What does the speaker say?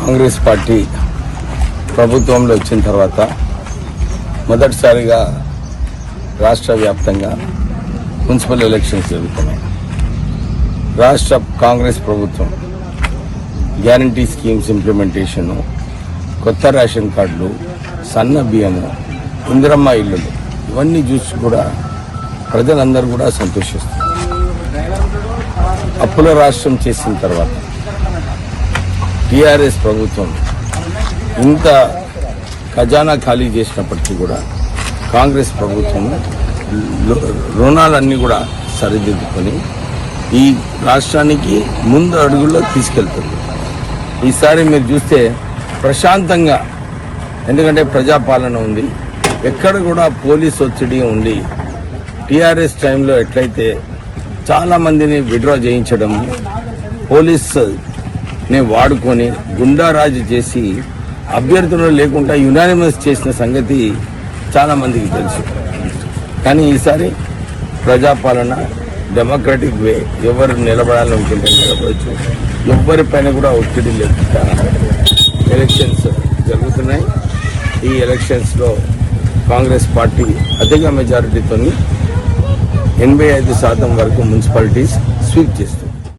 Congress party ప్రభుత్వంలో వచ్చిన తర్వాత మొదటిసారిగా రాష్ట్ర వ్యాప్తంగా మున్సిపల్ ఎలక్షన్స్ జరుగుతున్నాయి. రాష్ట్ర కాంగ్రెస్ ప్రభుత్వం గ్యారంటీ స్కీమ్స్ ఇంప్లిమెంటేషను, కొత్త రేషన్ కార్డులు, సన్న బియ్యము, ఇందిరమ్మ ఇల్లులు ఇవన్నీ చూసి కూడా ప్రజలందరూ కూడా సంతోషిస్తారు. అప్పుల రాష్ట్రం చేసిన తర్వాత టీఆర్ఎస్ ప్రభుత్వం ఇంత ఖజానా ఖాళీ చేసినప్పటికీ కూడా కాంగ్రెస్ ప్రభుత్వం రుణాలన్నీ కూడా సరిదిద్దుకొని ఈ రాష్ట్రానికి ముందు అడుగుల్లో తీసుకెళ్తుంది. ఈసారి మీరు చూస్తే ప్రశాంతంగా, ఎందుకంటే ప్రజాపాలన ఉంది, ఎక్కడ కూడా పోలీస్ ఒత్తిడి ఉండి టీఆర్ఎస్ టైంలో ఎట్లయితే చాలామందిని విడ్రా చేయించడం, పోలీసుని వాడుకొని గుండారాజు చేసి అభ్యర్థులు లేకుండా యునానిమస్ చేసిన సంగతి చాలామందికి తెలుసు. కానీ ఈసారి ప్రజాపాలన డెమోక్రటిక్ వే, ఎవరు నిలబడాలనుకుంటే నిలబడచ్చు, ఎవరిపైన కూడా ఒత్తిడి లేకుండా ఎలక్షన్స్ జరుగుతున్నాయి. ఈ ఎలక్షన్స్లో కాంగ్రెస్ పార్టీ అధిక మెజారిటీతో 85% వరకు మున్సిపాలిటీస్ స్వీప్ చేస్తుంది.